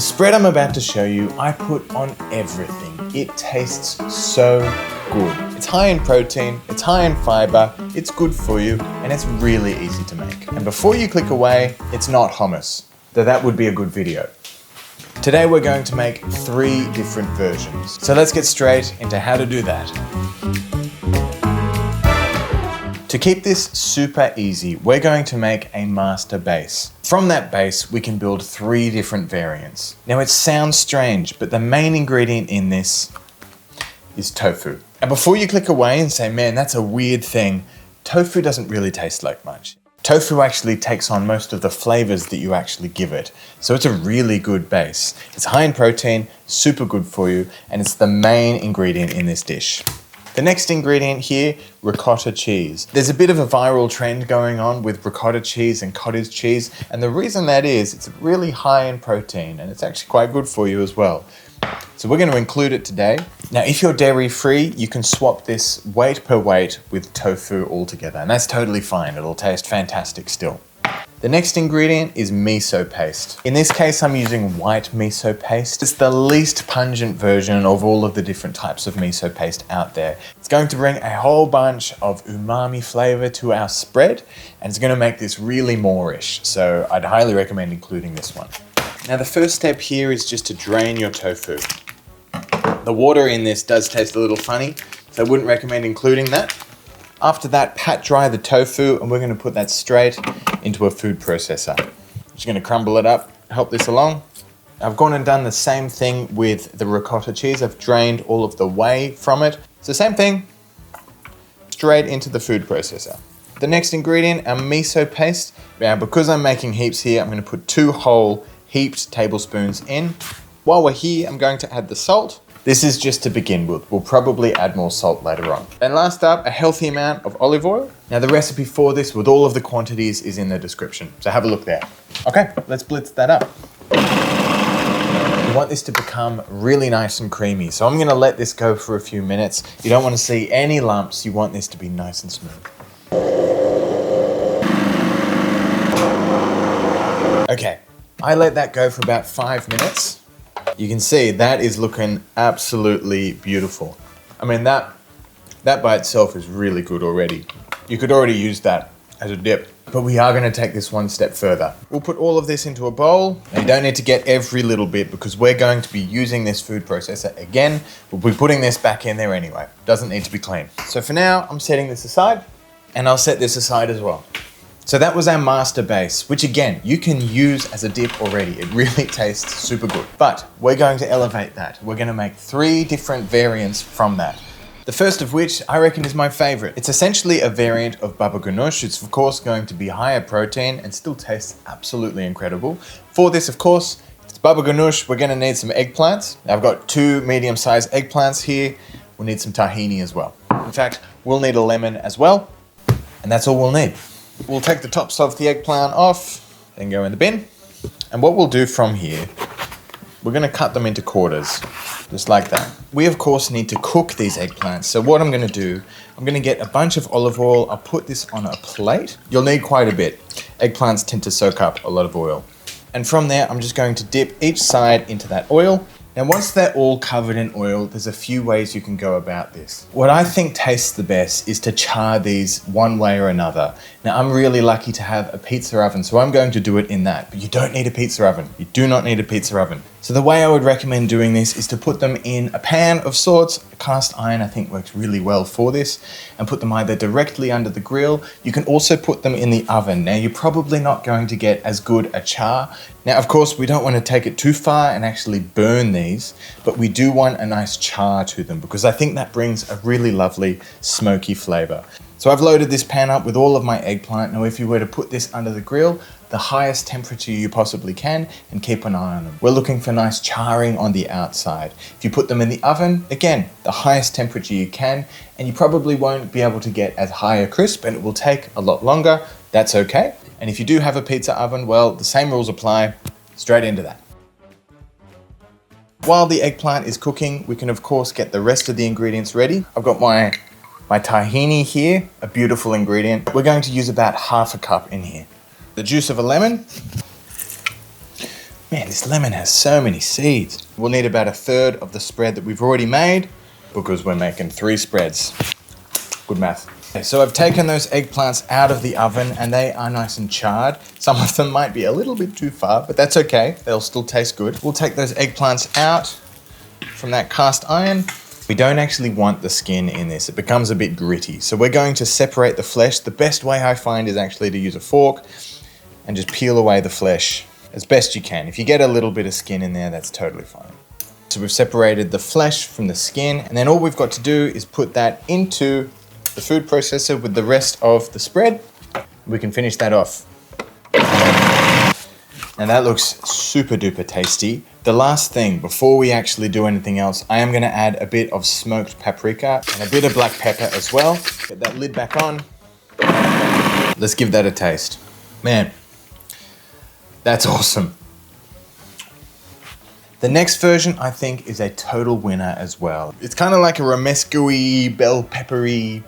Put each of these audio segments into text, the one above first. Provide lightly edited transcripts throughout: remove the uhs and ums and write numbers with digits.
The spread I'm about to show you, I put on everything. It tastes so good. It's high in protein, it's high in fiber, it's good for you, and it's really easy to make. And before you click away, it's not hummus, though that would be a good video. Today we're going to make 3 different versions. So let's get straight into how to do that. To keep this super easy, we're going to make a master base. From that base, we can build 3 different variants. Now it sounds strange, but the main ingredient in this is tofu. And before you click away and say, man, that's a weird thing, tofu doesn't really taste like much. Tofu actually takes on most of the flavors that you actually give it. So it's a really good base. It's high in protein, super good for you, and it's the main ingredient in this dish. The next ingredient here, ricotta cheese. There's a bit of a viral trend going on with ricotta cheese and cottage cheese, and the reason that is, it's really high in protein, and it's actually quite good for you as well. So we're going to include it today. Now, if you're dairy-free, you can swap this weight per weight with tofu altogether, and that's totally fine. It'll taste fantastic still. The next ingredient is miso paste. In this case, I'm using white miso paste. It's the least pungent version of all of the different types of miso paste out there. It's going to bring a whole bunch of umami flavor to our spread, and it's going to make this really moreish. So I'd highly recommend including this one. Now, the first step here is just to drain your tofu. The water in this does taste a little funny, so I wouldn't recommend including that. After that, pat dry the tofu, and we're going to put that straight into a food processor. I'm just going to crumble it up, help this along. I've gone and done the same thing with the ricotta cheese. I've drained all of the whey from it. So same thing, straight into the food processor. The next ingredient, our miso paste. Now, because I'm making heaps here, I'm going to put 2 whole heaped tablespoons in. While we're here, I'm going to add the salt. This is just to begin with. We'll probably add more salt later on. And last up, a healthy amount of olive oil. Now the recipe for this with all of the quantities is in the description, so have a look there. Okay, let's blitz that up. You want this to become really nice and creamy, so I'm gonna let this go for a few minutes. You don't want to see any lumps, you want this to be nice and smooth. Okay, I let that go for about 5 minutes. You can see that is looking absolutely beautiful. I mean, that by itself is really good already. You could already use that as a dip, but we are going to take this one step further. We'll put all of this into a bowl. Now, you don't need to get every little bit because we're going to be using this food processor again. We'll be putting this back in there anyway. Doesn't need to be clean. So for now, I'm setting this aside, and I'll set this aside as well. So that was our master base, which again, you can use as a dip already. It really tastes super good. But we're going to elevate that. We're going to make 3 different variants from that. The first of which I reckon is my favorite. It's essentially a variant of baba ganoush. It's of course going to be higher protein and still tastes absolutely incredible. For this, of course, it's baba ganoush. We're going to need some eggplants. Now, I've got 2 medium-sized eggplants here. We'll need some tahini as well. In fact, we'll need a lemon as well. And that's all we'll need. We'll take the tops of the eggplant off, then go in the bin. And what we'll do from here, we're going to cut them into quarters, just like that. We, of course, need to cook these eggplants. So what I'm going to do, I'm going to get a bunch of olive oil. I'll put this on a plate. You'll need quite a bit. Eggplants tend to soak up a lot of oil. And from there, I'm just going to dip each side into that oil. Now, once they're all covered in oil, there's a few ways you can go about this. What I think tastes the best is to char these one way or another. Now, I'm really lucky to have a pizza oven, so I'm going to do it in that. But you don't need a pizza oven. You do not need a pizza oven. So the way I would recommend doing this is to put them in a pan of sorts. A cast iron, I think, works really well for this. And put them either directly under the grill. You can also put them in the oven. Now, you're probably not going to get as good a char. Now, of course, we don't want to take it too far and actually burn these, but we do want a nice char to them because I think that brings a really lovely smoky flavor. So I've loaded this pan up with all of my eggplant. Now, if you were to put this under the grill, the highest temperature you possibly can and keep an eye on them. We're looking for nice charring on the outside. If you put them in the oven, again, the highest temperature you can, and you probably won't be able to get as high a crisp and it will take a lot longer. That's okay. And if you do have a pizza oven, well, the same rules apply. Straight into that. While the eggplant is cooking, we can of course get the rest of the ingredients ready. I've got my tahini here, a beautiful ingredient. We're going to use about half a cup in here. The juice of a lemon, Man, this lemon has so many seeds. We'll need about 1/3 of the spread that we've already made because we're making 3 spreads. Good math. Okay, so I've taken those eggplants out of the oven and they are nice and charred. Some of them might be a little bit too far, but that's okay. They'll still taste good. We'll take those eggplants out from that cast iron. We don't actually want the skin in this. It becomes a bit gritty. So we're going to separate the flesh. The best way I find is actually to use a fork and just peel away the flesh as best you can. If you get a little bit of skin in there, that's totally fine. So we've separated the flesh from the skin, and then all we've got to do is put that into the food processor with the rest of the spread. We can finish that off. And that looks super duper tasty. The last thing, before we actually do anything else, I am gonna add a bit of smoked paprika and a bit of black pepper as well. Get that lid back on. Let's give that a taste. Man, that's awesome. The next version, I think, is a total winner as well. It's kind of like a romesco-y, bell peppery.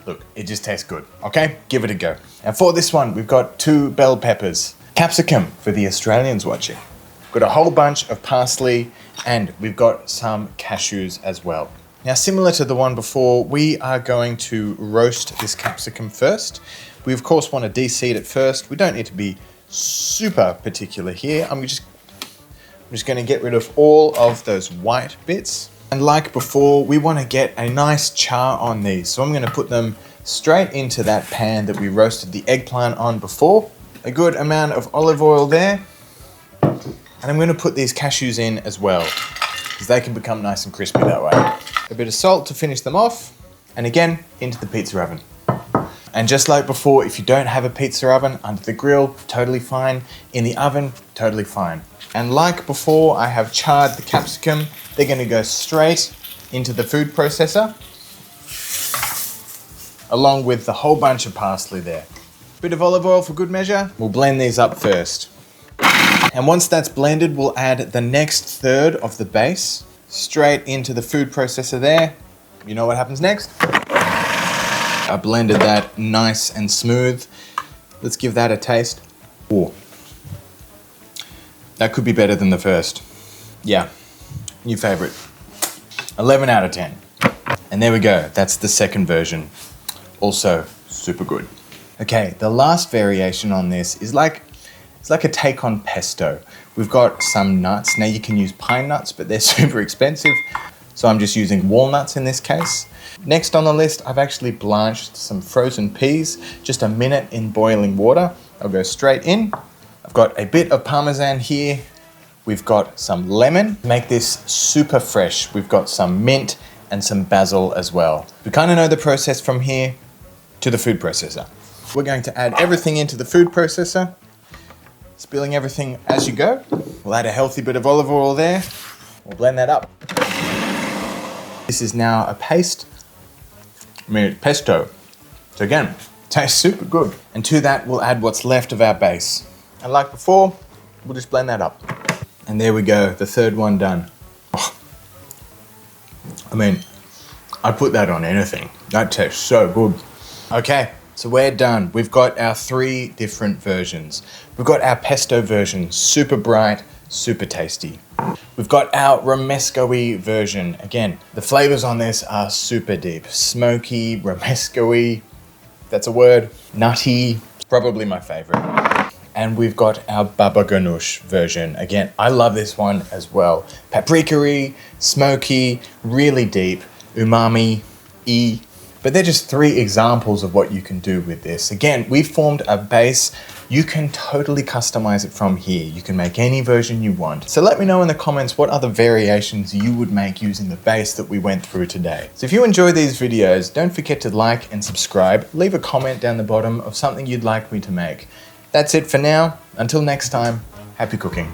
Look, it just tastes good, okay? Give it a go. And for this one, we've got 2 bell peppers. Capsicum for the Australians watching. Got a whole bunch of parsley, and we've got some cashews as well. Now, similar to the one before, we are going to roast this capsicum first. We of course want to de-seed it first. We don't need to be super particular here. I'm just going to get rid of all of those white bits. And like before, we want to get a nice char on these. So I'm going to put them straight into that pan that we roasted the eggplant on before. A good amount of olive oil there. And I'm going to put these cashews in as well, because they can become nice and crispy that way. A bit of salt to finish them off. And again, into the pizza oven. And just like before, if you don't have a pizza oven, under the grill, totally fine. In the oven, totally fine. And like before, I have charred the capsicum. They're going to go straight into the food processor, along with the whole bunch of parsley there. Bit of olive oil for good measure. We'll blend these up first. And once that's blended, we'll add the next 1/3 of the base straight into the food processor there. You know what happens next? I blended that nice and smooth. Let's give that a taste. Ooh. That could be better than the first. Yeah, new favorite. 11 out of 10. And there we go, that's the second version. Also super good. Okay, the last variation on this is it's like a take on pesto. We've got some nuts. Now you can use pine nuts, but they're super expensive. So I'm just using walnuts in this case. Next on the list, I've actually blanched some frozen peas, just a minute in boiling water. I'll go straight in. I've got a bit of Parmesan here. We've got some lemon. Make this super fresh. We've got some mint and some basil as well. We kind of know the process from here to the food processor. We're going to add everything into the food processor, spilling everything as you go. We'll add a healthy bit of olive oil there. We'll blend that up. This is now a paste. Pesto. So again, tastes super good. And to that, we'll add what's left of our base. And like before, we'll just blend that up. And there we go, the 3rd one done. Oh. I mean, I'd put that on anything. That tastes so good. Okay, so we're done. We've got our 3 different versions. We've got our pesto version, super bright, super tasty. We've got our romesco-y version. Again, the flavors on this are super deep. Smoky, romesco-y, that's a word. Nutty, probably my favorite. And we've got our baba ganoush version. Again, I love this one as well. Paprika-y, smoky, really deep, umami-y. But they're just 3 examples of what you can do with this. Again, we've formed a base. You can totally customize it from here. You can make any version you want. So let me know in the comments what other variations you would make using the base that we went through today. So if you enjoy these videos, don't forget to like and subscribe. Leave a comment down the bottom of something you'd like me to make. That's it for now. Until next time, happy cooking.